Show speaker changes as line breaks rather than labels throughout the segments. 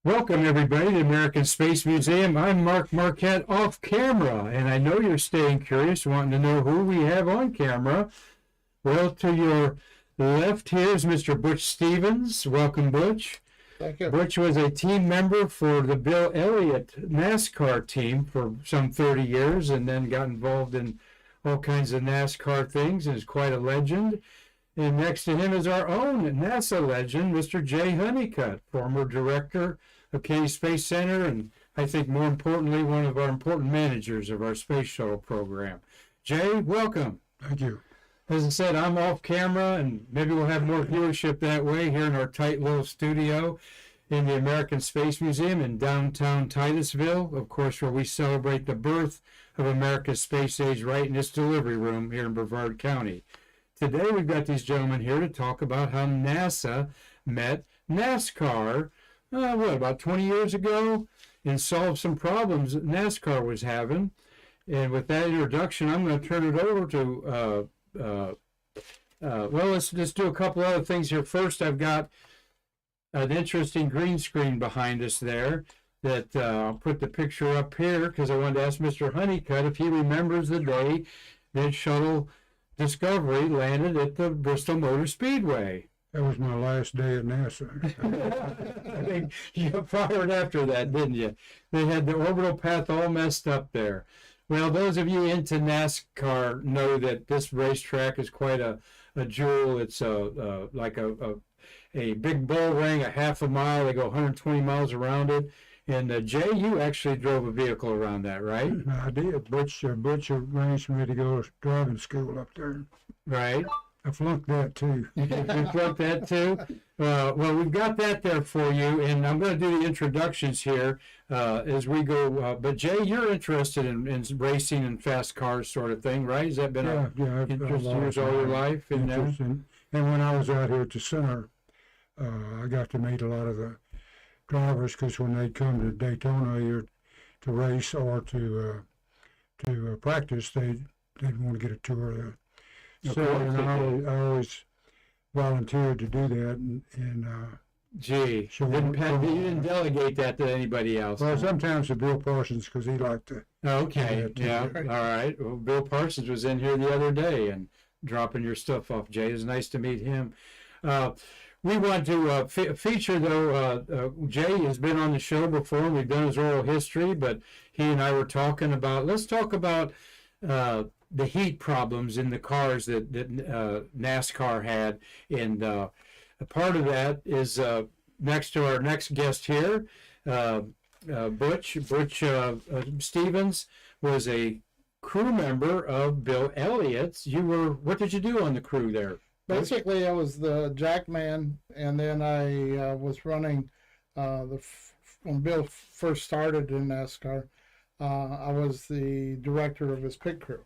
Welcome, everybody, to the American Space Museum. I'm Marquette off camera, and I know you're staying curious, wanting to know who we have on camera. Well, to your left here is Mr. Butch Stevens. Welcome, Butch.
Thank you.
Butch was a team member for the Bill Elliott NASCAR team for some 30 years and then got involved in all kinds of NASCAR things and is quite a legend. And next to him is our own NASA legend, Mr. Jay Honeycutt, former director of Kennedy Space Center, and I think more importantly, one of our important managers of our space shuttle program. Jay, welcome.
Thank you.
As I said, I'm off camera, and maybe we'll have more viewership that way here in our tight little studio in the American Space Museum in downtown Titusville, of course, where we celebrate the birth of America's space age right in this delivery room here in Brevard County. Today, we've got these gentlemen here to talk about how NASA met NASCAR, about 20 years ago, and solved some problems that NASCAR was having. And with that introduction, I'm going to turn it over to, let's just do a couple other things here. First, I've got an interesting green screen behind us there that I'll put the picture up here because I wanted to ask Mr. Honeycutt if he remembers the day that Shuttle Discovery landed at the Bristol Motor Speedway.
That was my last day at NASA.
I think you fired after that, didn't you? They had the orbital path all messed up there. Well, those of you into NASCAR know that this racetrack is quite a jewel. It's like a big bull ring, a half a mile. They go 120 miles around it. And Jay, you actually drove a vehicle around that, right?
I did. Butch arranged me to go to driving school up there.
Right.
I flunked that too.
You flunked that too? Well, we've got that there for you, and I'm going to do the introductions here as we go. But Jay, you're interested in racing and fast cars sort of thing, right? Has that been an interest of yours all your life?
And when I was out here at the center, I got to meet a lot of the drivers because when they'd come to Daytona either to race or to practice, they'd want to get a tour of the and I always volunteered to do that, and
gee,
so
you didn't delegate that to anybody else.
Well, sometimes to Bill Parsons because he liked to.
Okay, yeah, all right. Well, Bill Parsons was in here the other day and dropping your stuff off. Jay, it was nice to meet him. We want to feature, though, Jay has been on the show before. We've done his oral history, but he and I were talking about, let's talk about the heat problems in the cars that NASCAR had. And a part of that is next to our next guest here, Butch Stevens was a crew member of Bill Elliott's. What did you do on the crew there?
Basically, I was the jack man, and then I was running when Bill first started in NASCAR. I was the director of his pit crew,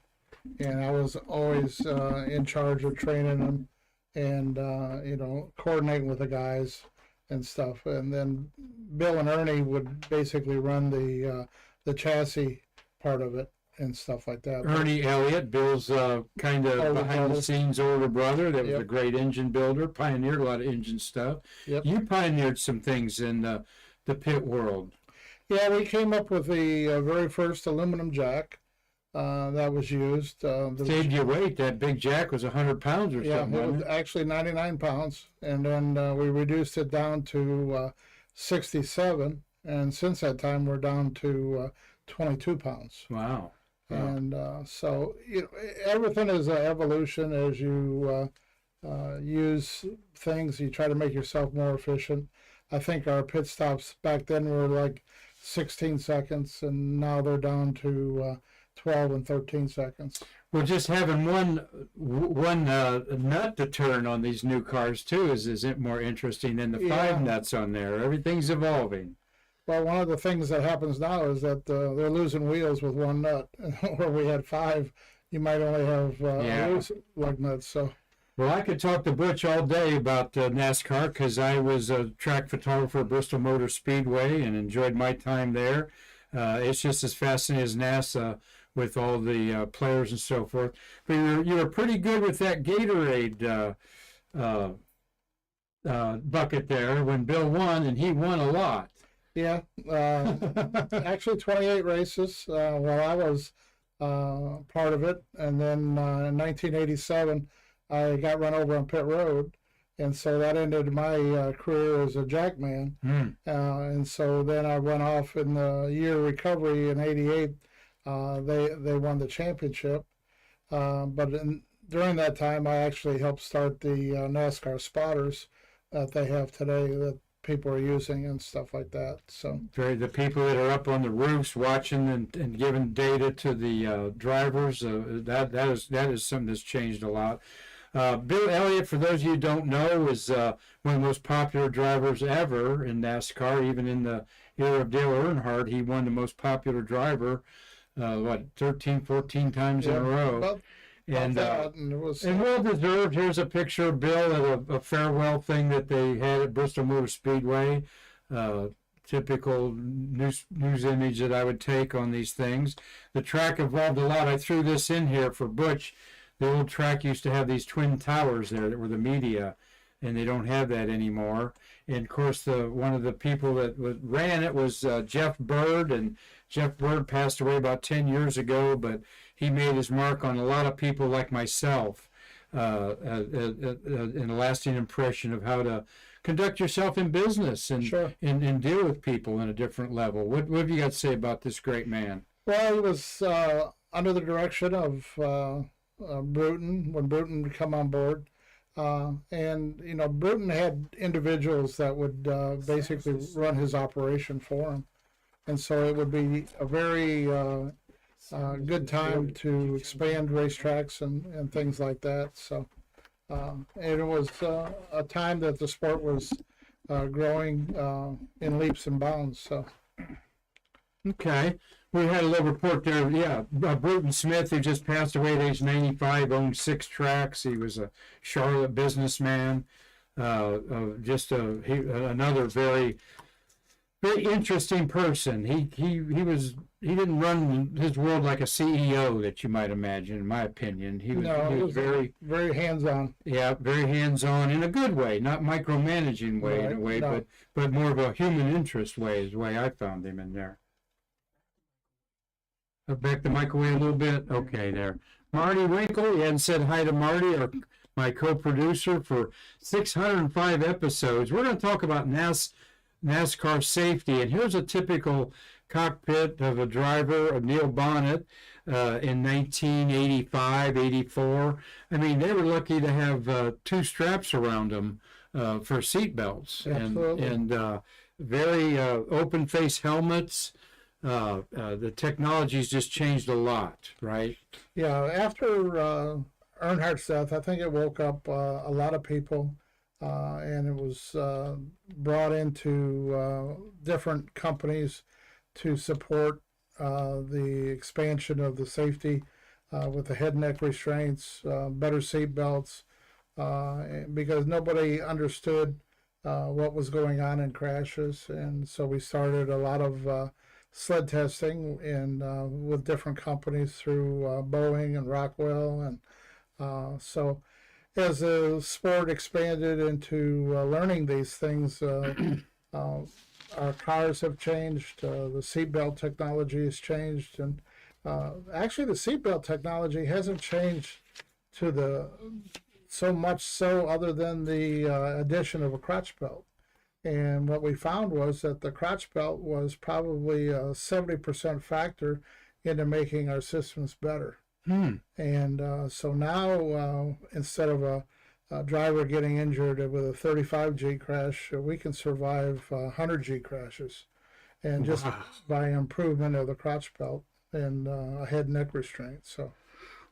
and I was always in charge of training them and coordinating with the guys and stuff. And then Bill and Ernie would basically run the chassis part of it and stuff like that.
Ernie Elliott, Bill's kind of behind-the-scenes older brother that was a great engine builder, pioneered a lot of engine stuff.
Yep.
You pioneered some things in the pit world.
Yeah, we came up with the very first aluminum jack that was used.
Saved you weight. That big jack was 100 pounds or something.
Yeah, it was actually 99 pounds, and then we reduced it down to 67, and since that time we're down to 22 pounds.
Wow.
And so everything is an evolution. As you use things, you try to make yourself more efficient. I think our pit stops back then were like 16 seconds, and now they're down to 12 and 13 seconds.
Well, just having one nut to turn on these new cars too is more interesting than the 5 nuts on there. Everything's evolving.
Well, one of the things that happens now is that they're losing wheels with one nut. Where we had 5, you might only have loose lug nuts. So.
Well, I could talk to Butch all day about NASCAR because I was a track photographer at Bristol Motor Speedway and enjoyed my time there. It's just as fascinating as NASA with all the players and so forth. But you were pretty good with that Gatorade bucket there when Bill won, and he won a lot.
Yeah, actually 28 races while I was part of it. And then in 1987, I got run over on pit road. And so that ended my career as a jackman. And so then I went off in the year of recovery in '88. They won the championship. During that time, I actually helped start the NASCAR spotters that they have today that people are using and stuff like that. So
The people that are up on the roofs watching and giving data to the drivers, that is something that's changed a lot. Bill Elliott, for those of you who don't know, is one of the most popular drivers ever in NASCAR. Even in the era of Dale Earnhardt, he won the most popular driver, 13, 14 times in a row. And well deserved. Here's a picture of Bill at a farewell thing that they had at Bristol Motor Speedway. Typical news image that I would take on these things. The track evolved a lot. I threw this in here for Butch. The old track used to have these twin towers there that were the media, and they don't have that anymore. And of course, one of the people that ran it was Jeff Bird, and Jeff Bird passed away about 10 years ago, but he made his mark on a lot of people like myself, and a lasting impression of how to conduct yourself in business and
Sure.
and deal with people in a different level. What have you got to say about this great man?
Well, it was under the direction of Bruton, when Bruton would come on board. And, you know, Bruton had individuals that would basically run his operation for him. And so it would be a very good time to expand racetracks and things like that. So, and it was a time that the sport was growing in leaps and bounds. So,
Okay. We had a little report there. Yeah, Bruton Smith, who just passed away at age 95, owned 6 tracks. He was a Charlotte businessman. Another very, very interesting person. He didn't run his world like a CEO that you might imagine, in my opinion. He was very,
very hands-on.
yeah, very hands-on in a good way, not micromanaging way in a way,
No.
but more of a human interest way is the way I found him in there. Back the mic away a little bit. Okay, there. Marty Winkle, you hadn't said hi to Marty, my co-producer for 605 episodes. We're going to talk about NASCAR safety, and here's a typical cockpit of a driver, of Neil Bonnet, in 1985, 84. I mean, they were lucky to have 2 straps around them for seat belts.
Absolutely.
And very open face helmets. The technology's just changed a lot, right?
Yeah, after Earnhardt's death, I think it woke up a lot of people, and it was brought into different companies to support the expansion of the safety with the head and neck restraints, better seat belts, because nobody understood what was going on in crashes. And so we started a lot of sled testing with different companies through Boeing and Rockwell. And so as the sport expanded into learning these things, our cars have changed, the seatbelt technology has changed, and actually the seatbelt technology hasn't changed to so much so other than the addition of a crotch belt. And what we found was that the crotch belt was probably a 70% factor into making our systems better. And so now, instead of a driver getting injured with a 35G crash, we can survive 100G crashes. And just by improvement of the crotch belt and a head and neck restraint. So,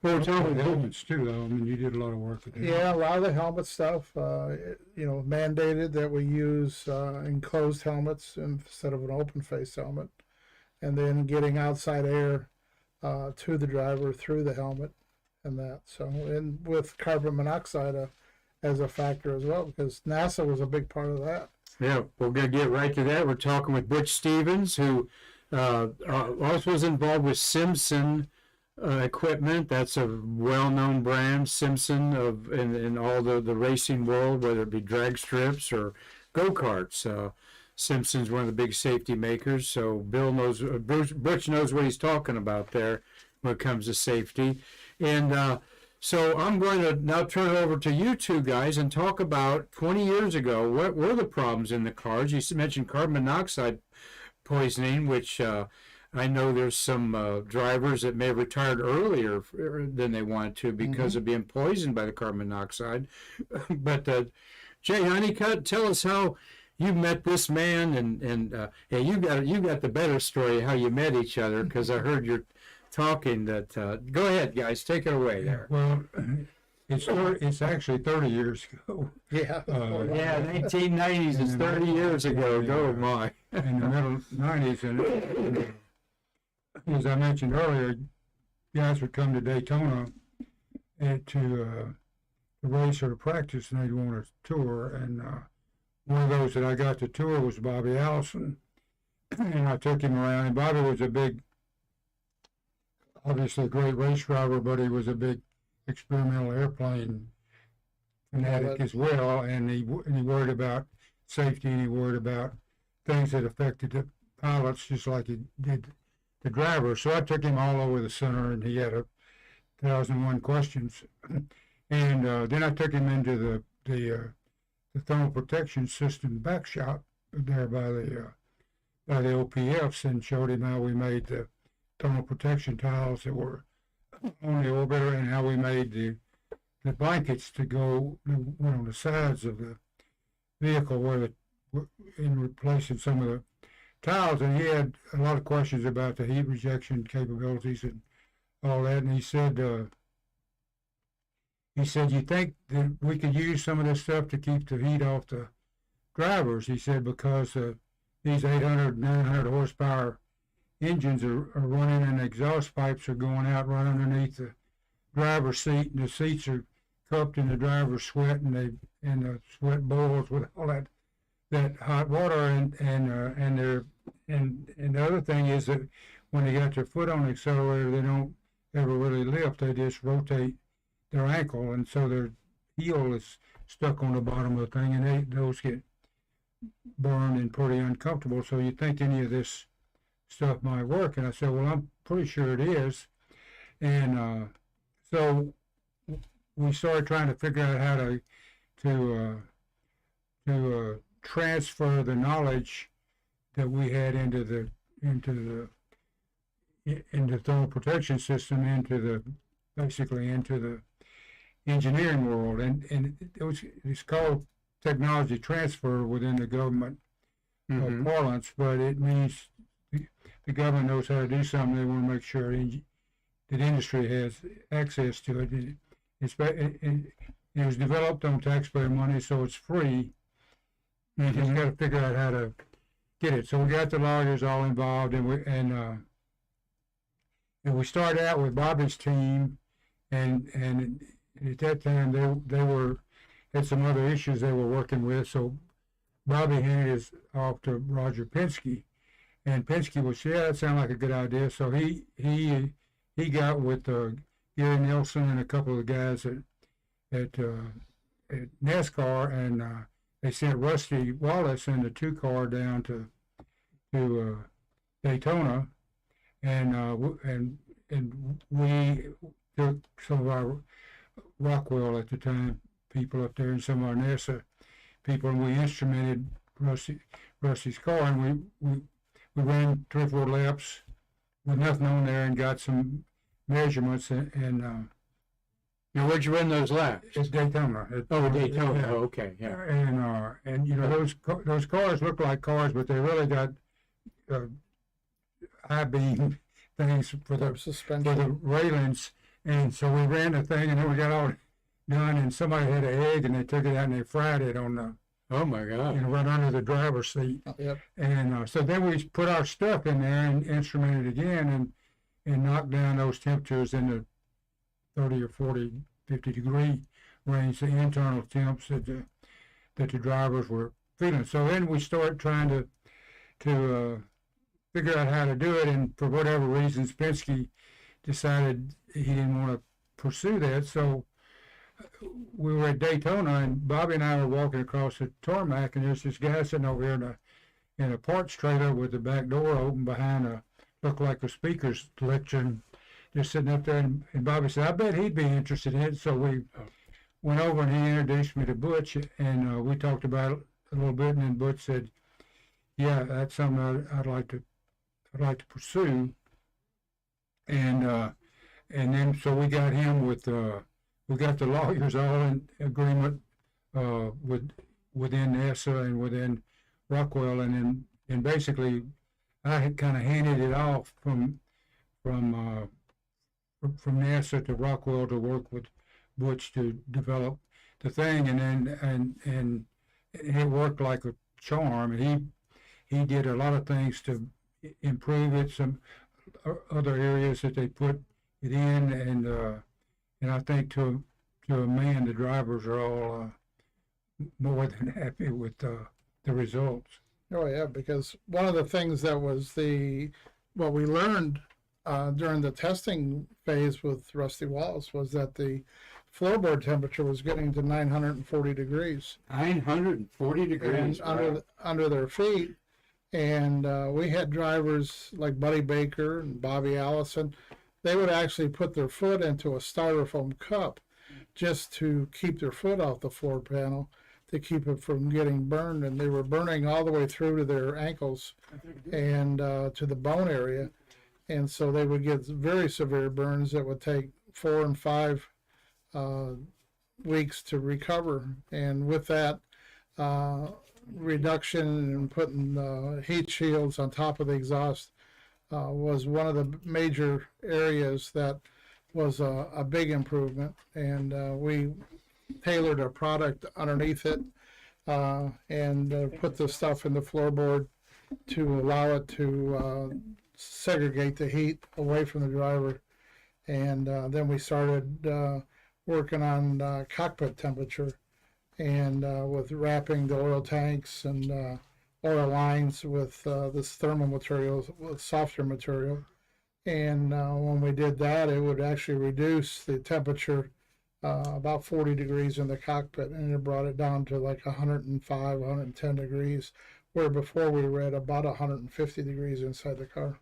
Well, it's all the helmets too, though. I mean, you did a lot of work with that.
yeah, a lot of the helmet stuff, mandated that we use enclosed helmets instead of an open face helmet, and then getting outside air to the driver through the helmet and that. So, and with carbon monoxide as a factor as well, because NASA was a big part of that.
Yeah, we're going to get right to that. We're talking with Butch Stevens, who also was involved with Simpson equipment. That's a well-known brand, Simpson, in all the racing world, whether it be drag strips or go-karts. Simpson's one of the big safety makers, so Bill knows, Butch knows what he's talking about there when it comes to safety. And so I'm going to now turn it over to you two guys and talk about 20 years ago, what were the problems in the cars? You mentioned carbon monoxide poisoning, which I know there's some drivers that may have retired earlier than they wanted to because of being poisoned by the carbon monoxide. But Jay Honeycutt, tell us how you met this man, and yeah, you got the better story how you met each other, because I heard you're talking that. Go ahead, guys, take it away there.
Well, it's actually 30 years ago.
Yeah.
Yeah, 1990s is 30 years ago. Go my.
In the middle 90s, and as I mentioned earlier, guys would come to Daytona and to race or to practice, and they'd want a tour. And one of those that I got to tour was Bobby Allison, and I took him around. And Bobby was obviously a great race driver, but he was a big experimental airplane fanatic as well, and he worried about safety, and he worried about things that affected the pilots just like he did the driver. So I took him all over the center, and he had 1,001 questions. And then I took him into the thermal protection system back shop there by the OPFs, and showed him how we made the thermal protection tiles that were on the orbiter, and how we made the blankets to go on the sides of the vehicle in replacing some of the tiles. And he had a lot of questions about the heat rejection capabilities and all that. And he said, you think that we could use some of this stuff to keep the heat off the drivers? He said, because these 800, 900 horsepower engines are running, and exhaust pipes are going out right underneath the driver's seat, and the seats are cupped in the driver's sweat, and the sweat boils with all that hot water. And the other thing is that when they got their foot on the accelerator, they don't ever really lift. They just rotate their ankle, and so their heel is stuck on the bottom of the thing, and those get burned and pretty uncomfortable. So you think any of this stuff might work? And I said, well, I'm pretty sure it is. And so we started trying to figure out how to transfer the knowledge that we had into the thermal protection system basically into the engineering world, and it's called technology transfer within the government parlance, but it means the government knows how to do something. They want to make sure that industry has access to it. It was developed on taxpayer money, so it's free. You just got to figure out how to get it. So we got the lawyers all involved, and we started out with Bobby's team, and at that time they had some other issues they were working with. So Bobby handed us off to Roger Penske, and Penske was, yeah, that sounded like a good idea. So he got with Gary Nelson and a couple of the guys at NASCAR, and they sent Rusty Wallace in the 2-car down to Daytona, and we took some of our Rockwell at the time people up there and some of our NASA people, and we instrumented Rusty's car, and we ran 3 or 4 laps with nothing on there and got some measurements, and
Now, where'd you run those laps?
it's Daytona.
Daytona.
Yeah.
Oh, okay, yeah.
And you know, those cars look like cars, but they really got high beam things for the
suspension.
railings. And so we ran the thing, and then we got all done, and somebody had an egg, and they took it out and they fried it on the,
Oh my God.
right under the driver's seat.
Yep.
And so then we put our stuff in there and instrumented again, and knocked down those temperatures in the 30 or 40, 50 degree range, the internal temps that the drivers were feeling. So then we started trying to figure out how to do it, and for whatever reasons, Penske decided he didn't want to pursue that. So we were at Daytona, and Bobby and I were walking across the tarmac, and there's this guy sitting over here in a parts trailer with the back door open behind looked like a speaker's collection, just sitting up there. And Bobby said, I bet he'd be interested in it. So we went over and he introduced me to Butch, and we talked about it a little bit. And then Butch said, yeah, that's something I'd like to pursue. And then so we got him with we got the lawyers all in agreement within NASA and within Rockwell, and basically I had kind of handed it off from NASA to Rockwell to work with Butch to develop the thing, and it worked like a charm. And he did a lot of things to improve it. Some other areas that they put it in, and I think to a man, the drivers are all more than happy with the results.
Oh yeah, because one of the things that was what we learned during the testing phase with Rusty Wallace was that the floorboard temperature was getting to 940 degrees.
940 degrees
under their feet. And we had drivers like Buddy Baker and Bobby Allison. They would actually put their foot into a styrofoam cup just to keep their foot off the floor panel, to keep it from getting burned. And they were burning all the way through to their ankles and to the bone area. And so they would get very severe burns that would take 4 and 5 weeks to recover. And with that reduction and putting heat shields on top of the exhaust was one of the major areas that was a big improvement. And we tailored a product underneath it and put the stuff in the floorboard to allow it to segregate the heat away from the driver. And then we started working on cockpit temperature, and with wrapping the oil tanks and oil lines with this thermal material, with softer material. And when we did that, it would actually reduce the temperature about 40 degrees in the cockpit, and it brought it down to like 105, 110 degrees, where before we were at about 150 degrees inside the car.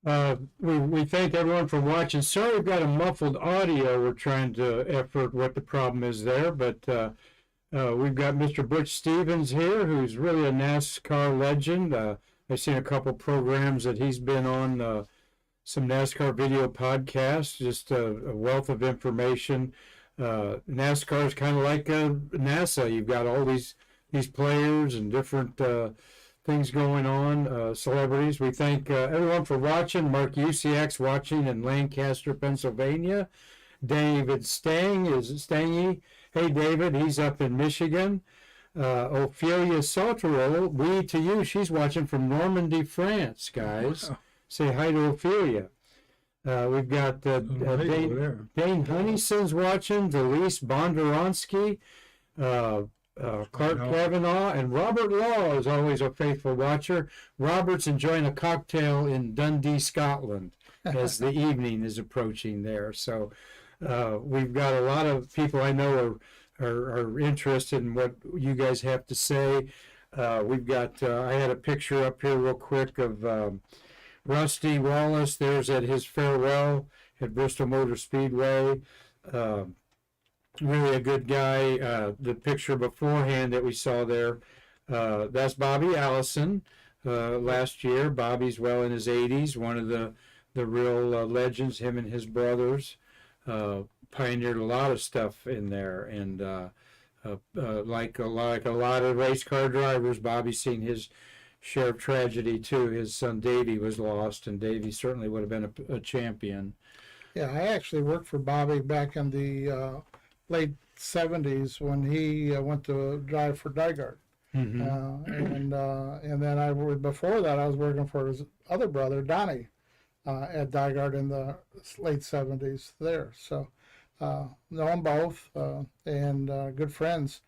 We thank everyone for watching. Sorry we've got a muffled audio. We're trying to effort what the problem is there, but we've got Mr. Butch Stevens here, who's really a NASCAR legend. I've seen a couple programs that he's been on, some NASCAR video podcasts, just a wealth of information. NASCAR is kind of like NASA. You've got all these players and different things going on, celebrities. We thank everyone for watching. Mark Usiak's watching in Lancaster, Pennsylvania. David Stangy. Hey, David, he's up in Michigan. Ophelia Salterolo, we to you. She's watching from Normandy, France, guys. Wow. Say hi to Ophelia. We've got Dane Honeyson's watching. Delise Bonduronsky. Clark Kavanaugh, and Robert Law is always a faithful watcher. Robert's enjoying a cocktail in Dundee, Scotland, as the evening is approaching there. So we've got a lot of people I know are interested in what you guys have to say. We've got, I had a picture up here real quick of Rusty Wallace. There's at his farewell at Bristol Motor Speedway. Really a good guy. The picture beforehand that we saw there, that's Bobby Allison last year. Bobby's well in his 80s, one of the real legends, him and his brothers. Pioneered a lot of stuff in there, and like a lot of race car drivers, Bobby's seen his share of tragedy too. His son Davey was lost, and Davey certainly would have been a champion.
Yeah, I actually worked for Bobby back in the late 70s when he went to drive for Dygard. Mm-hmm. And then before that I was working for his other brother Donnie at Dygard in the late 70s there. So know them both and good friends,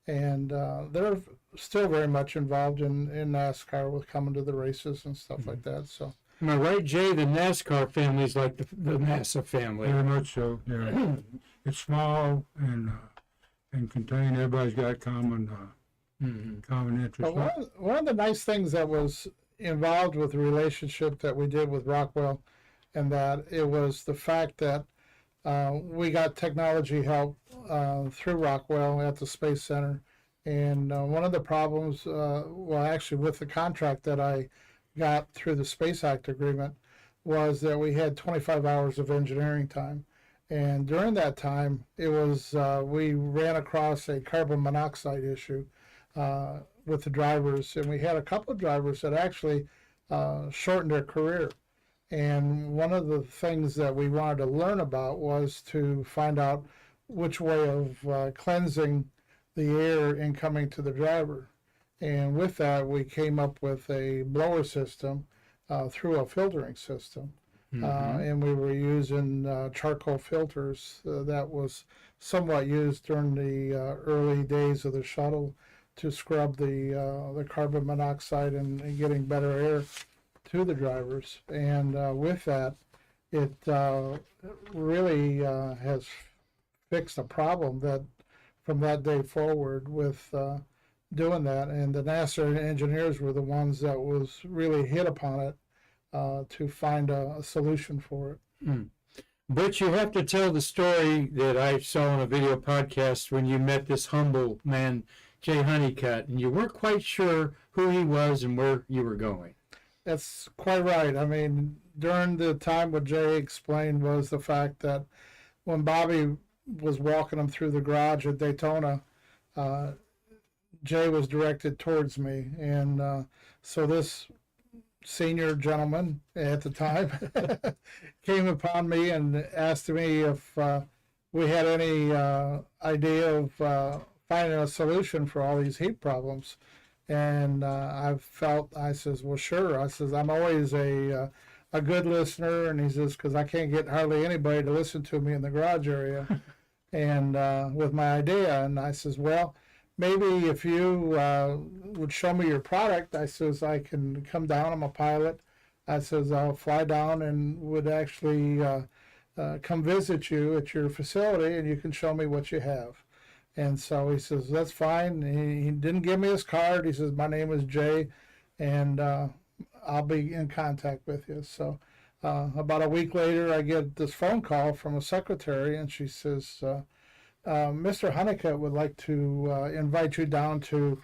and they're still very much involved in NASCAR with coming to the races and stuff like that. So
am I right, Jay? The NASCAR family is like the NASA family.
Very much so. Yeah, it's small and contained. Everybody's got common common interest.
But one of the nice things that was involved with the relationship that we did with Rockwell, and that it was the fact that we got technology help through Rockwell at the Space Center. And one of the problems, well, actually, with the contract that I got through the Space Act agreement, was that we had 25 hours of engineering time. And during that time, it was we ran across a carbon monoxide issue with the drivers, and we had a couple of drivers that actually shortened their career. And one of the things that we wanted to learn about was to find out which way of cleansing the air incoming to the driver. And with that, we came up with a blower system through a filtering system. And we were using charcoal filters that was somewhat used during the early days of the shuttle to scrub the carbon monoxide and getting better air to the drivers. And with that, it really has fixed a problem that from that day forward with doing that. And the NASA engineers were the ones that was really hit upon it to find a solution for it.
Butch, you have to tell the story that I saw on a video podcast when you met this humble man, Jay Honeycutt, and you weren't quite sure who he was and where you were going.
That's quite right. I mean, during the time what Jay explained was the fact that when Bobby was walking him through the garage at Daytona, Jay was directed towards me. And so this senior gentleman at the time came upon me and asked me if we had any idea of finding a solution for all these heat problems. And I says, well, sure. I says, I'm always a good listener. And he says, because I can't get hardly anybody to listen to me in the garage area and with my idea. And I says, well, maybe if you would show me your product, I says, I can come down. I'm a pilot. I says, I'll fly down and would actually come visit you at your facility and you can show me what you have. And so he says, that's fine. He didn't give me his card. He says, my name is Jay, and I'll be in contact with you. So about a week later, I get this phone call from a secretary, and she says, Mr. Honeycutt would like to invite you down to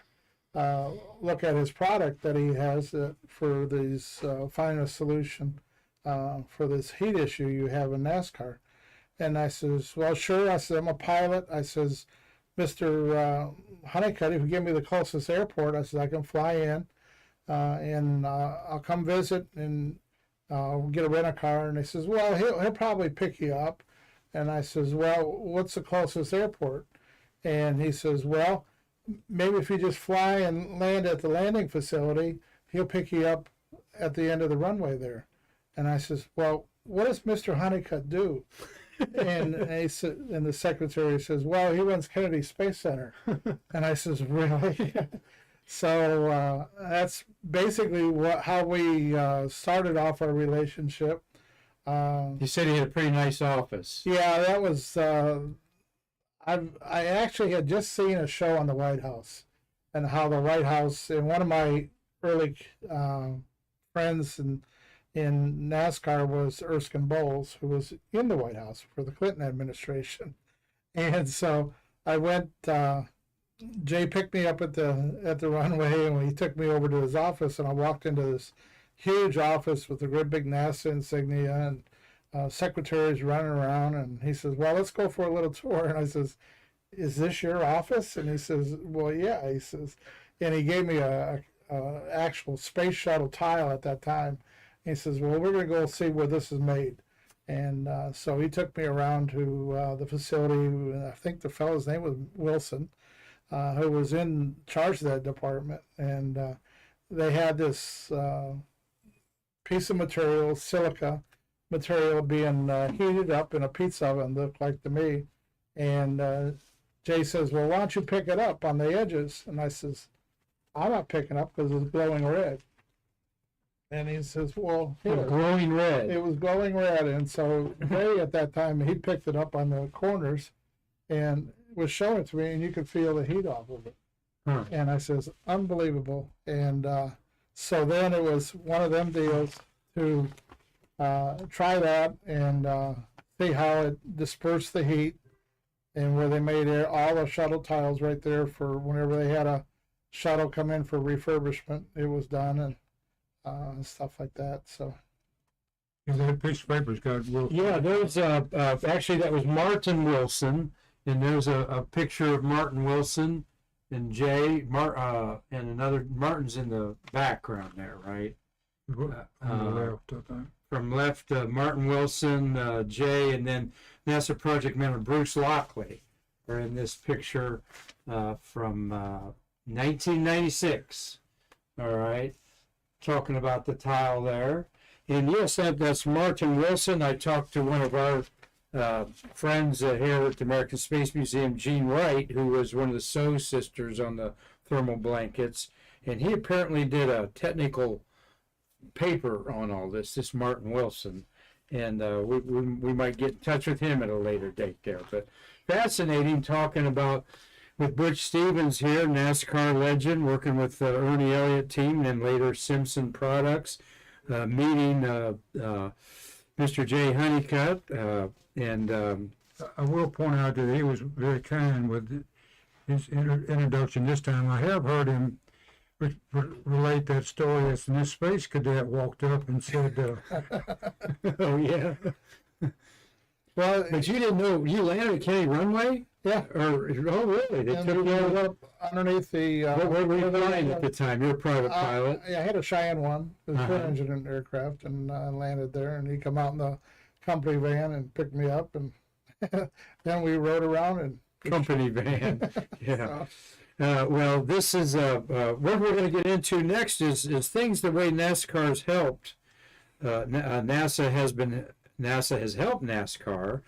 look at his product that he has for these find a solution for this heat issue you have in NASCAR. And I says, well, sure. I said, I'm a pilot. I says, Mr. Honeycutt, if you give me the closest airport, I said, I can fly in and I'll come visit and I'll get a rent-a-car. And he says, well, he'll probably pick you up. And I says, well, what's the closest airport? And he says, well, maybe if you just fly and land at the landing facility, he'll pick you up at the end of the runway there. And I says, well, what does Mr. Honeycutt do? And the secretary says, well, he runs Kennedy Space Center. And I says, really? So that's basically how we started off our relationship.
You said he had a pretty nice office.
Yeah, that was, I actually had just seen a show on the White House and how the White House, and one of my early friends in NASCAR was Erskine Bowles, who was in the White House for the Clinton administration. And so I went, Jay picked me up at the runway and he took me over to his office, and I walked into this huge office with a great big NASA insignia and secretaries running around. And he says, well, let's go for a little tour. And I says, is this your office? And he says, well, yeah. He says, and he gave me a actual space shuttle tile at that time. He says, well, we're going to go see where this is made. And so he took me around to the facility. I think the fellow's name was Wilson, who was in charge of that department. And they had this piece of material, silica material, being heated up in a pizza oven, looked like to me. And Jay says, well, why don't you pick it up on the edges? And I says, I'm not picking up because it's glowing red. And he says, well, here.
Glowing red.
It was glowing red. And so Jay at that time, he picked it up on the corners and was showing it to me, and you could feel the heat off of it.
Huh.
And I says, unbelievable. And so then it was one of them deals to try that and see how it dispersed the heat, and where they made all the shuttle tiles right there for whenever they had a shuttle come in for refurbishment, it was done, and stuff like that. So
Yeah, that piece of paper's got real.
Yeah, there's actually that was Martin Wilson, and there's a picture of Martin Wilson and Jay and another Martin's in the background there, right?
On the left, I think.
From left, Martin Wilson, Jay, and then NASA project member Bruce Lockley are in this picture from 1996. All right, talking about the tile there. And yes, that's Martin Wilson. I talked to one of our friends here at the American Space Museum, Jean Wright, who was one of the Sew sisters on the thermal blankets. And he apparently did a technical paper on all this Martin Wilson. And we might get in touch with him at a later date there. But fascinating talking about with Butch Stevens here, NASCAR legend, working with the Ernie Elliott team and then later Simpson Products. Meeting Mr. Jay Honeycutt, and
I will point out that he was very kind with his introduction this time. I have heard him relate that story as this space cadet walked up and said,
oh yeah. Well, but you didn't know you landed at Kennedy Runway?
yeah,
Or oh really? They
and
took
we
you
went
out.
up underneath the.
What were you flying at the time? You're a private pilot.
Yeah, I had a Cheyenne one. It was
Uh-huh.
twin engine aircraft, and I landed there. And he come out in the company van and picked me up, and then we rode around and.
Company van. Yeah. Well, this is what we're going to get into next is things the way NASCAR's helped. NASA has helped NASCAR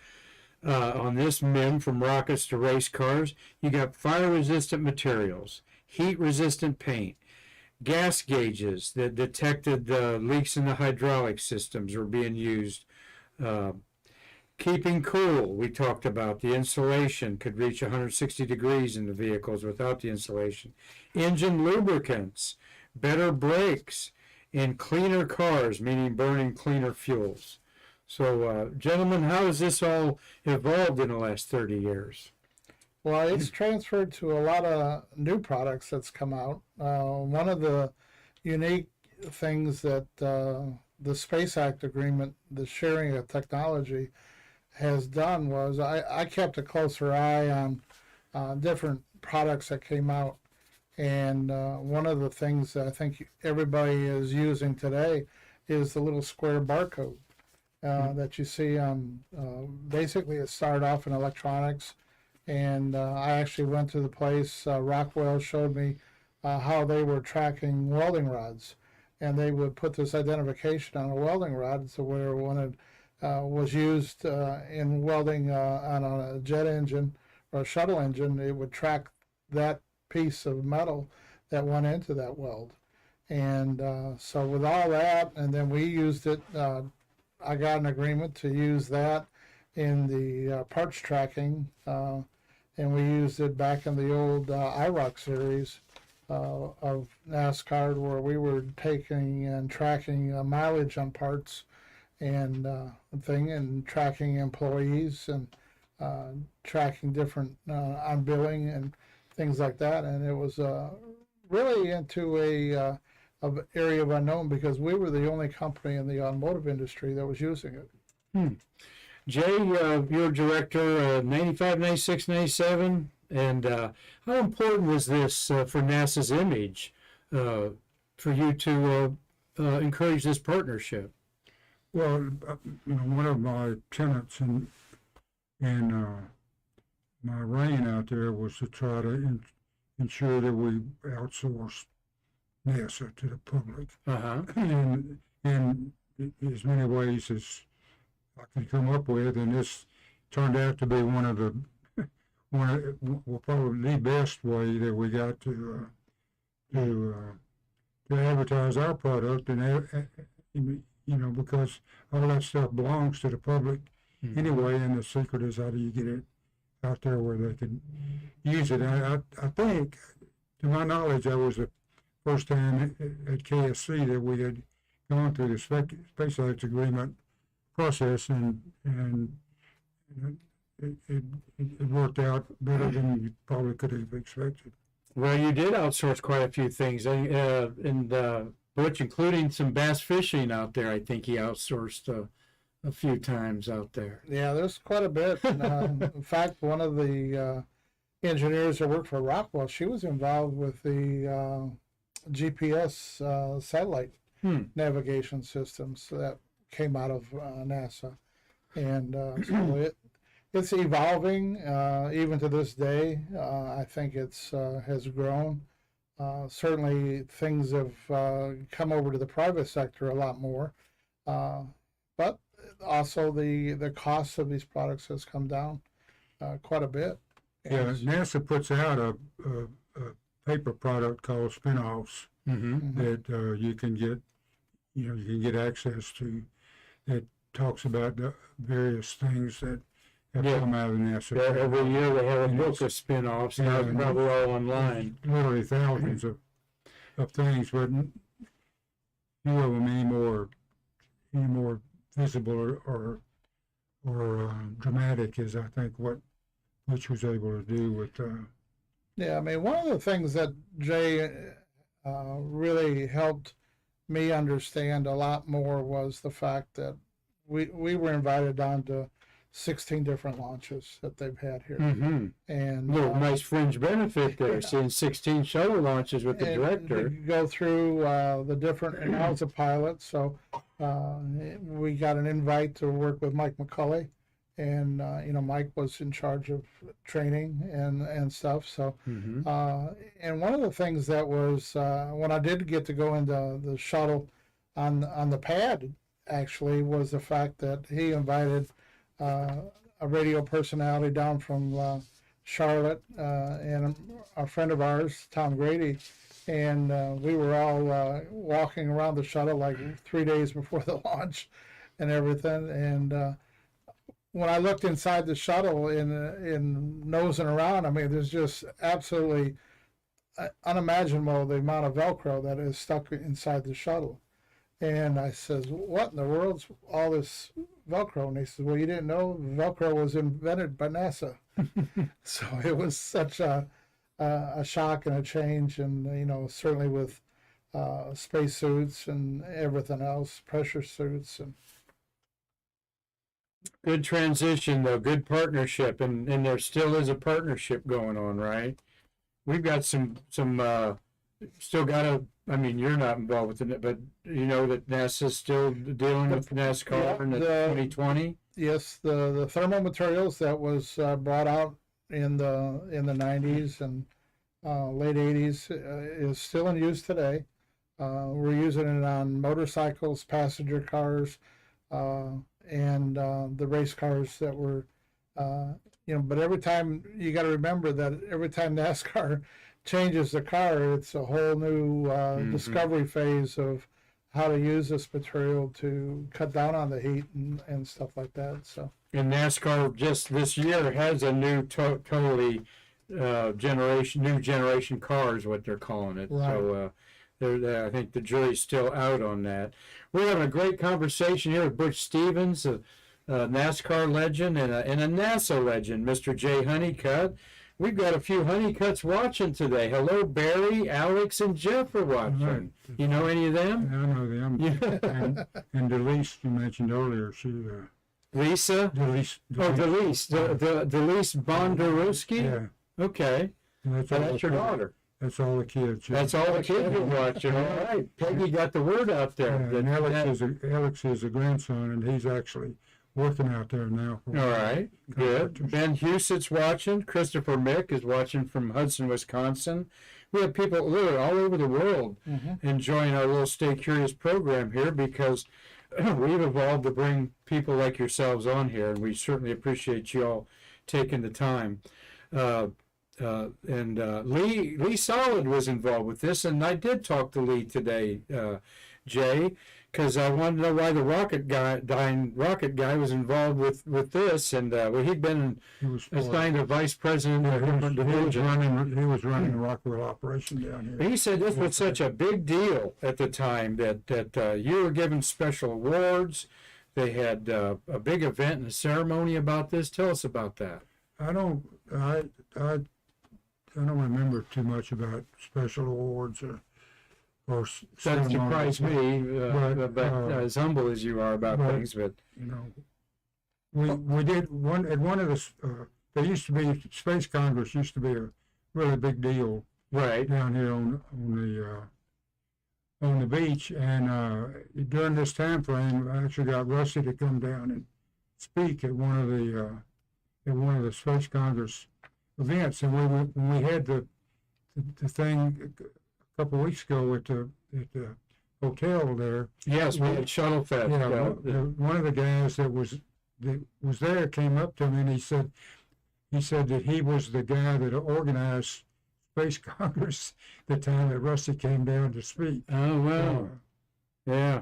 on this MIM from rockets to race cars. You got fire-resistant materials, heat-resistant paint, gas gauges that detected leaks in the hydraulic systems were being used. Keeping cool, we talked about. The insulation could reach 160 degrees in the vehicles without the insulation. Engine lubricants, better brakes, and cleaner cars, meaning burning cleaner fuels. So, gentlemen, how has this all evolved in the last 30 years?
Well, it's transferred to a lot of new products that's come out. One of the unique things that the Space Act agreement, the sharing of technology, has done was I kept a closer eye on different products that came out. And one of the things that I think everybody is using today is the little square barcode that you see on, basically it started off in electronics. And I actually went to the place, Rockwell showed me how they were tracking welding rods. And they would put this identification on a welding rod, so where when it was used in welding on a jet engine or a shuttle engine, it would track that piece of metal that went into that weld. And so with all that, and then we used it, I got an agreement to use that in the parts tracking, and we used it back in the old IROC series of NASCAR, where we were taking and tracking mileage on parts and and tracking employees and tracking different on billing and things like that. And it was really into a area of unknown because we were the only company in the automotive industry that was using it.
Jay, you're director 95, 96, 97. And how important was this for NASA's image for you to encourage this partnership?
Well, one of my tenants in my reign out there was to try to ensure that we outsource NASA to the public.
Uh-huh.
And in as many ways as I could come up with, and this turned out to be probably the best way that we got to advertise our product, and because all that stuff belongs to the public anyway, and the secret is how do you get it out there where they can use it. And I think to my knowledge, that was the first time at KSC that we had gone through the SpaceX agreement process, and it worked out better than you probably could have expected.
Well, you did outsource quite a few things, and Butch, including some bass fishing out there. I think he outsourced a few times out there.
Yeah, there's quite a bit. In fact, one of the engineers that worked for Rockwell, she was involved with the GPS satellite navigation systems that came out of NASA, and so it's evolving even to this day. I think it's has grown. Certainly, things have come over to the private sector a lot more, but also the cost of these products has come down quite a bit.
Yeah, NASA puts out a paper product called spin-offs that you can get, you can get access to, that talks about the various things that have come out of NASA.
Yeah, every year they have a book of spin-offs, now it's probably all online.
Literally thousands of things, but few of them any more visible or dramatic as I think what Butch was able to do with.
Yeah, I mean, one of the things that Jay really helped me understand a lot more was the fact that we were invited down to 16 different launches that they've had here. And
little nice fringe benefit there, seeing 16 shuttle launches with the director.
Go through the different, and I was a pilot, so we got an invite to work with Mike McCulley, and Mike was in charge of training and stuff. So and one of the things that was when I did get to go into the shuttle on the pad, actually, was the fact that he invited a radio personality down from Charlotte, and a friend of ours, Tom Grady, and we were all walking around the shuttle like 3 days before the launch and everything. And when I looked inside the shuttle in nosing around, I mean, there's just absolutely unimaginable the amount of Velcro that is stuck inside the shuttle. And I says, what in the world's all this Velcro? And he says, well, you didn't know Velcro was invented by NASA. So it was such a shock and a change. And, certainly with spacesuits and everything else, pressure suits. And
Good transition, though. Good partnership. And there still is a partnership going on, right? We've got some still got to, I mean, you're not involved with it, but you know that NASA's still dealing with NASCAR in the 2020?
Yes, the thermal materials that was brought out in the 90s and late 80s is still in use today. We're using it on motorcycles, passenger cars, and the race cars that were, but every time, you got to remember that every time NASCAR changes the car, it's a whole new discovery phase of how to use this material to cut down on the heat and stuff like that. So,
and NASCAR just this year has a new totally new generation cars, what they're calling it.
Right.
So I think the jury's still out on that. We're having a great conversation here with Butch Stevens, a NASCAR legend and a NASA legend, Mr. Jay Honeycutt. We've got a few Honeycutts watching today. Hello, Barry, Alex, and Jeff are watching.
Right.
You know any of them?
I know them.
Yeah.
And Delise, you mentioned earlier, she.
Lisa?
Delise.
Oh, Delise. Delise Bondarowski?
Yeah.
Okay. That's your daughter.
That's all the kids. Yeah.
That's all the kids are watching. All right. Peggy got the word out there.
Yeah, and Alex is a grandson, and he's actually working out there now.
All right, good. Ben Huset's watching. Christopher Mick is watching from Hudson, Wisconsin. We have people literally all over the world enjoying our little Stay Curious program here, because we've evolved to bring people like yourselves on here, and we certainly appreciate you all taking the time. Lee Solid was involved with this, and I did talk to Lee today. Jay, because I wanted to know why the rocket guy was involved with this, and well, he'd been
He was
assigned a vice president of a different division.
he was running the Rockwell operation down here.
He said this was such a big deal at the time that you were given special awards. They had a big event and a ceremony about this. Tell us about that.
I don't remember too much about special awards or
That surprised me, but as humble as you are about things, but
you know, we did one at one of the. There used to be Space Congress used to be a really big deal
right.
down here on the beach, and during this time frame, I actually got Rusty to come down and speak at one of the Space Congress events, and when we had the thing a couple of weeks ago at the hotel there.
Yes, we had Shuttle Fest.
Yeah, one of the guys that was there came up to me and he said that he was the guy that organized Space Congress the time that Rusty came down to speak.
Oh wow. Yeah.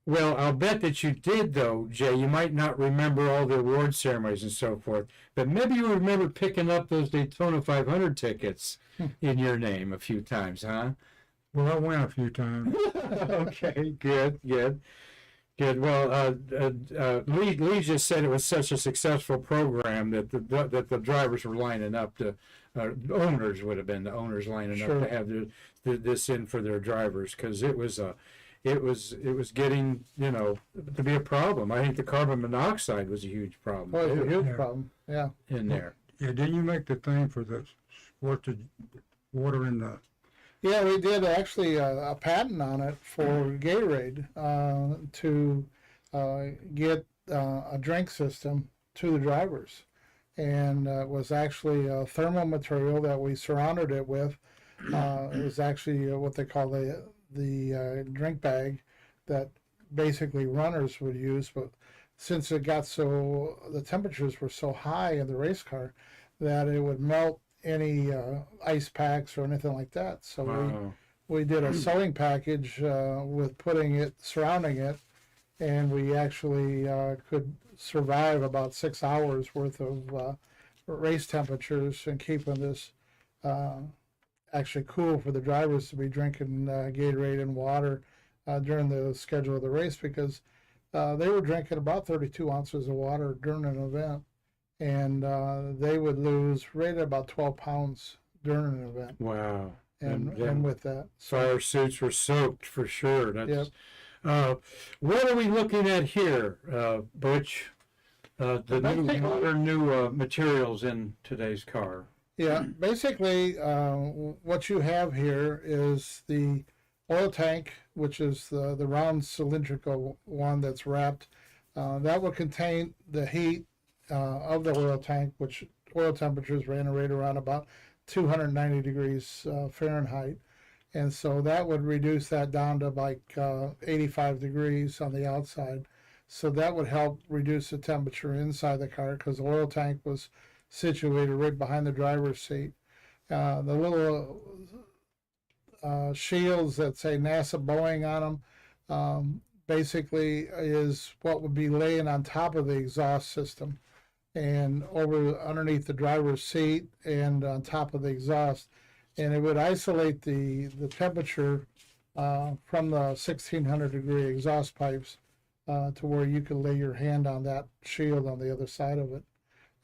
Well, I'll bet that you did though, Jay. You might not remember all the award ceremonies and so forth, but maybe you remember picking up those Daytona 500 tickets in your name a few times, huh?
Well, I went a few times.
Okay, good. Well, Lee just said it was such a successful program that the drivers were lining up to. Owners would have been the owners lining up to have this in for their drivers, because it was getting to be a problem. I think the carbon monoxide was a huge problem.
Oh, it's a huge problem. Yeah.
In there.
Yeah, didn't you make the thing for the squirted water in the?
Yeah, we did actually a patent on it for Gatorade to get a drink system to the drivers. And it was actually a thermal material that we surrounded it with. It was actually what they call the drink bag that basically runners would use. But since it got the temperatures were so high in the race car that it would melt any ice packs or anything like that. So we did a sewing package with surrounding it, and we actually could survive about 6 hours worth of race temperatures and keeping this actually cool for the drivers to be drinking Gatorade and water during the schedule of the race, because they were drinking about 32 ounces of water during an event, and they would lose right at about 12 pounds during an event.
Wow.
And with that,
fire suits were soaked for sure. That's, what are we looking at here, Butch? The new materials in today's car.
Yeah, basically what you have here is the oil tank, which is the round cylindrical one that's wrapped. That will contain the heat of the oil tank, which oil temperatures ran right around about 290 degrees Fahrenheit. And so that would reduce that down to like 85 degrees on the outside. So that would help reduce the temperature inside the car, because the oil tank was situated right behind the driver's seat. The little shields that say NASA Boeing on them basically is what would be laying on top of the exhaust system and underneath the driver's seat and on top of the exhaust. And it would isolate the temperature from the 1600 degree exhaust pipes to where you could lay your hand on that shield on the other side of it.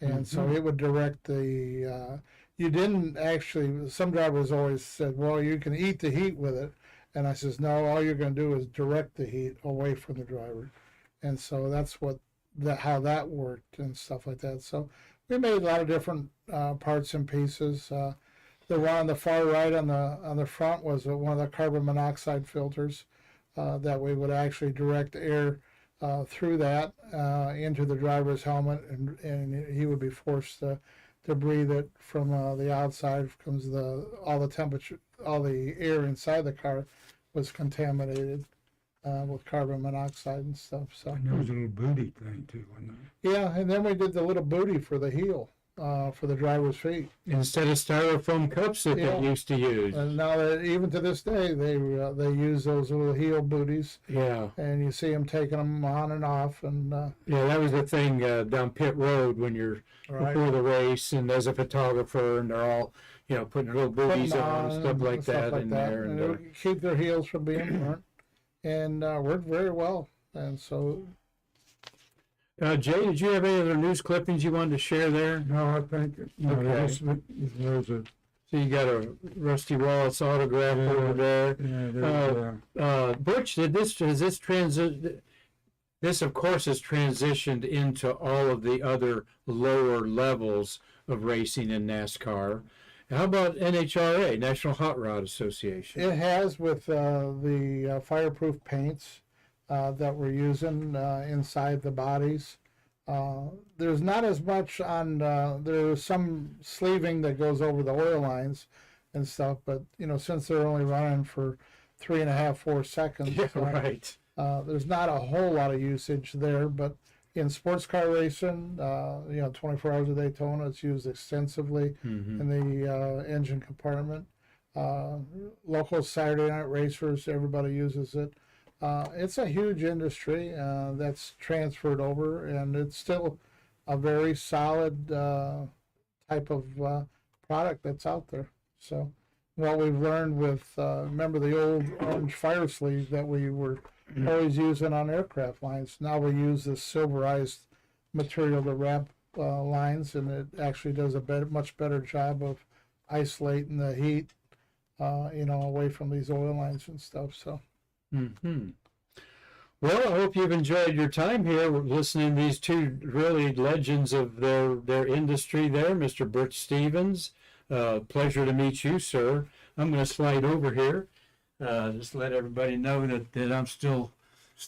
And so it would direct you didn't actually, some drivers always said, well, you can eat the heat with it. And I says, no, all you're going to do is direct the heat away from the driver. And so that's how that worked and stuff like that. So we made a lot of different parts and pieces. The one on the far right on the front was one of the carbon monoxide filters that we would actually direct air through that into the driver's helmet, and he would be forced to breathe it from the outside. Comes all the temperature, all the air inside the car was contaminated with carbon monoxide and stuff. So
and there was a little booty thing too, wasn't there?
Yeah, and then we did the little booty for the heel. for the driver's feet.
Instead of styrofoam cups that
Yeah.
they used to use.
And now that even to this day, they use those little heel booties,
Yeah.
and you see them taking them on and off, and
Yeah, that was the thing down pit road when you're
right.
before the race, and as a photographer, and they're all, putting little booties
Putting
on and stuff like that in there.
and
And,
it'll keep their heels from being burnt, and worked very well. And so,
Jay, did you have any other news clippings you wanted to share there?
No, I think
Okay.
there's a
So you got a Rusty Wallace autograph over there. Butch, this of course has transitioned into all of the other lower levels of racing in NASCAR. How about NHRA, National Hot Rod Association?
it has with the fireproof paints that we're using inside the bodies. There's not as much on, there's some sleeving that goes over the oil lines and stuff, but since they're only running for 3.5, 4 seconds,
Yeah, right.
there's not a whole lot of usage there. But in sports car racing, 24 Hours of Daytona, it's used extensively
Mm-hmm.
in the engine compartment. Local Saturday night racers, everybody uses it. It's a huge industry that's transferred over, and it's still a very solid type of product that's out there. So, what we've learned with, remember the old orange fire sleeve that we were always using on aircraft lines? Now we use this silverized material to wrap lines, and it actually does a much better job of isolating the heat, away from these oil lines and stuff. So.
Mm-hmm. Well, I hope you've enjoyed your time here listening to these two really legends of their industry there, Mr. Butch Stevens. Pleasure to meet you, sir. I'm going to slide over here. Just let everybody know that I'm still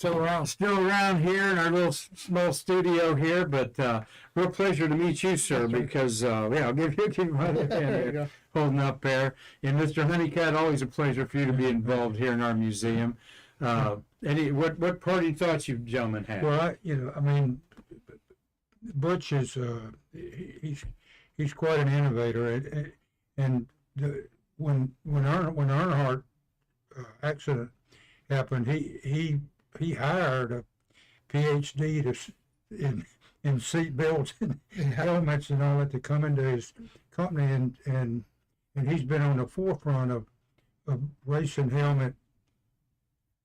around here in our little small studio here, but real pleasure to meet you, sir, because I'll give you my hand
There you
here,
go.
holding up there. And Mr. Honeycutt, always a pleasure for you to be involved here in our museum. What parting thoughts you gentlemen have?
well, Butch is he's quite an innovator, and when Earnhardt accident happened, he hired a PhD in seat belts and helmets and all that to come into his company, and he's been on the forefront of racing helmet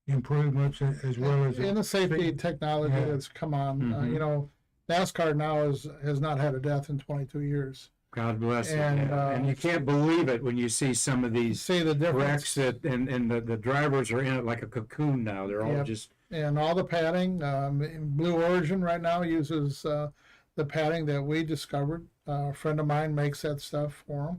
improvements as well as
in the safety technology that's come on.
Mhm.
NASCAR now has not had a death in 22 years.
God bless it.
And,
And you can't believe it when you see some of these
See the
wrecks
difference.
and the drivers are in it like a cocoon now. They're all
Yep.
just
And all the padding. Blue Origin right now uses the padding that we discovered. A friend of mine makes that stuff for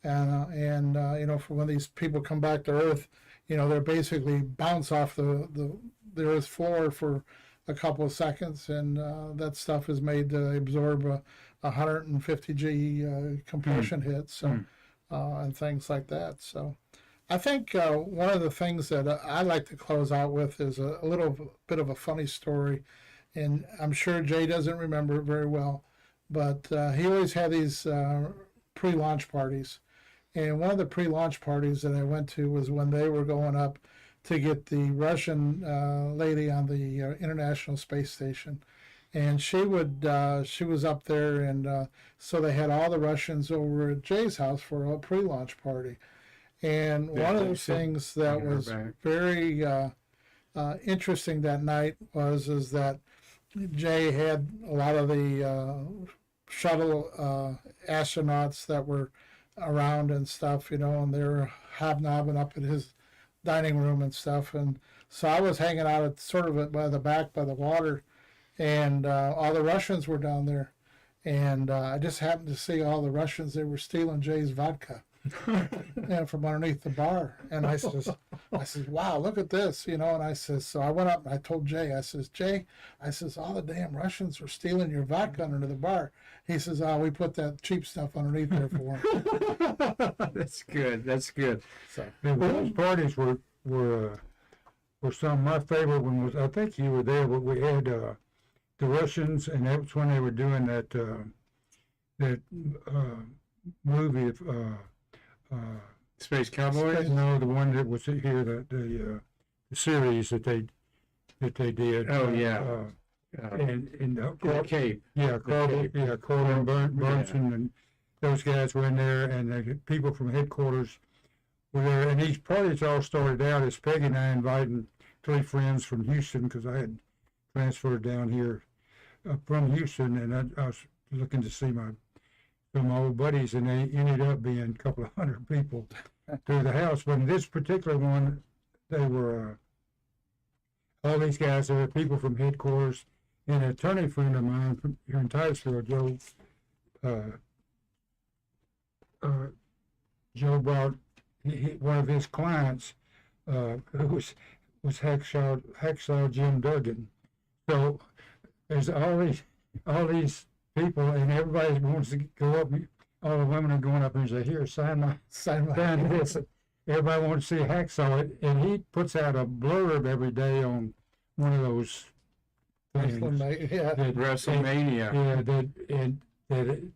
them, and for when these people come back to Earth, they're basically bounce off the Earth floor for a couple of seconds, and that stuff is made to absorb a 150 G compression hit, so and things like that. So I think one of the things that I like to close out with is a little bit of a funny story, and I'm sure Jay doesn't remember it very well, but he always had these pre-launch parties. And one of the pre-launch parties that I went to was when they were going up to get the Russian lady on the International Space Station. And she was up there, and so they had all the Russians over at Jay's house for a pre-launch party. And one of the things that was very interesting that night is that Jay had a lot of the shuttle astronauts that were around and stuff, and they were hobnobbing up in his dining room and stuff. And so I was hanging out at sort of by the back by the water, and all the Russians were down there. And I just happened to see all the Russians. They were stealing Jay's vodka from underneath the bar. And I says, wow, look at this, And I says, so I went up and I told Jay, Jay, all the damn Russians were stealing your vodka under the bar. He says, we put that cheap stuff underneath there for them.
That's good. That's good.
So,
those parties were some of my favorite one was, I think you were there, but we had the Russians, and that's when they were doing that that movie of
Space Cowboys.
no, the one that was here, the series that they did.
Oh, yeah.
And
The Cape.
yeah,
Cape.
Corbin Burnson and those guys were in there, and the people from headquarters were there. And these parties all started out as Peggy and I inviting 3 friends from Houston, because I had transferred down here from Houston, and I was looking to see some old buddies, and they ended up being a couple of hundred people through the house. But in this particular one, they were all these guys. There were people from headquarters, and an attorney friend of mine from here in Titusville, Joe brought one of his clients, who was Hacksaw Jim Duggan. So there's all these people, and everybody wants to go up. All the women are going up and say, "Here, sign this." Everybody wants to see Hacksaw, and he puts out a blurb every day on one of those things.
Yeah.
WrestleMania.
That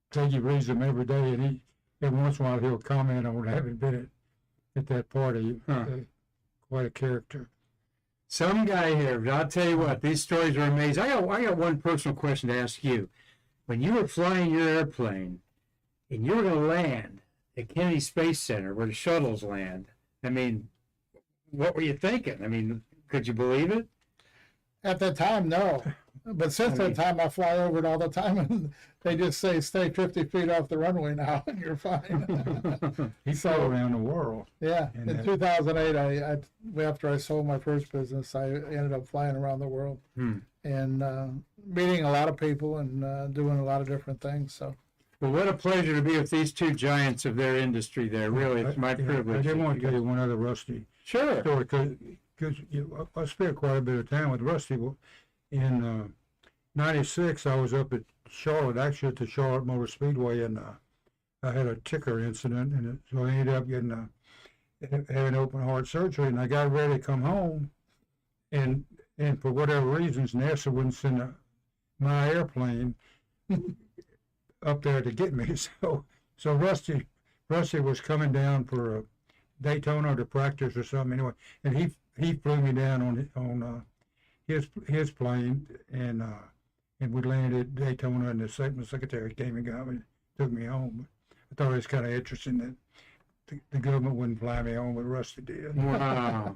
Peggy reads them every day, and he every once in a while he'll comment on having been at that party. Quite a character.
Some guy here, but I'll tell you what, these stories are amazing. I got one personal question to ask you. When you were flying your airplane and you were going to land at Kennedy Space Center where the shuttles land, I mean, what were you thinking? I mean, could you believe it?
At that time, no. But since that time, I fly over it all the time, and they just say, stay 50 feet off the runway now, and you're fine.
He flew around the world.
Yeah. In 2008, I after I sold my first business, I ended up flying around the world and meeting a lot of people and doing a lot of different things. So.
Well,
what a pleasure to be with these two giants of their industry there. Really, it's my privilege.
I did want to tell you one other Rusty
story,
because I spent quite a bit of time with Rusty. In '96, I was up at Charlotte, actually at the Charlotte Motor Speedway, and I had a ticker incident, and so I ended up getting having open heart surgery, and I got ready to come home, and for whatever reasons, NASA wouldn't send my airplane up there to get me. So Rusty was coming down for a Daytona to practice or something anyway, and he flew me down on his plane, and we landed at Daytona, and the secretary came and got me, took me home. I thought it was kind of interesting that the government wouldn't fly me home, but Rusty did.
Wow.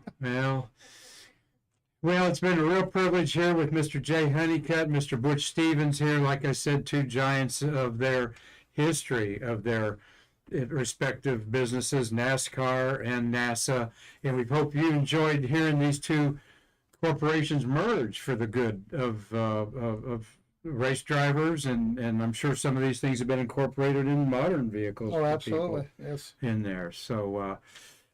Well, it's been a real privilege here with Mr. Jay Honeycutt, Mr. Butch Stevens here. Like I said, two giants of their history, of their respective businesses, NASCAR and NASA. And we hope you enjoyed hearing these two corporations merge for the good of race drivers, and I'm sure some of these things have been incorporated in modern vehicles.
Oh, absolutely, yes.
In there. So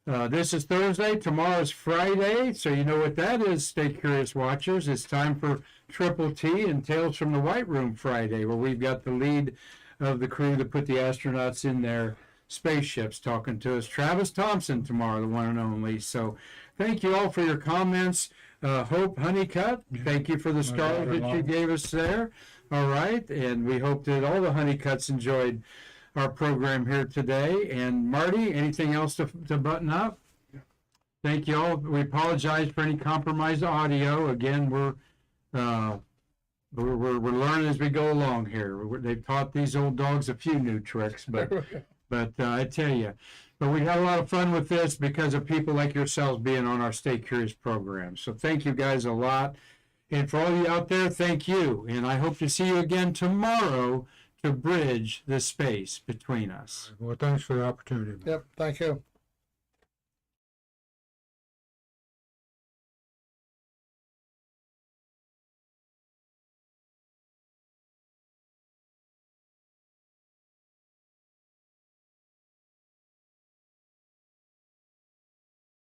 this is Thursday. Tomorrow's Friday. So you know what that is, Stay Curious watchers. It's time for Triple T and Tales from the White Room Friday, where we've got the lead of the crew that put the astronauts in their spaceships talking to us. Travis Thompson tomorrow, the one and only. So thank you all for your comments. Hope Honeycutt, thank you for the stars that you gave us there. All right, and we hope that all the Honeycutts enjoyed our program here today. And Marty, anything else to button up? Thank you all. We apologize for any compromised audio. Again, we're learning as we go along here. They've taught these old dogs a few new tricks, but I tell you. But we had a lot of fun with this because of people like yourselves being on our Stay Curious program. So thank you guys a lot. And for all you out there, thank you. And I hope to see you again tomorrow to bridge the space between us.
Well, thanks for the opportunity.
Yep, thank you.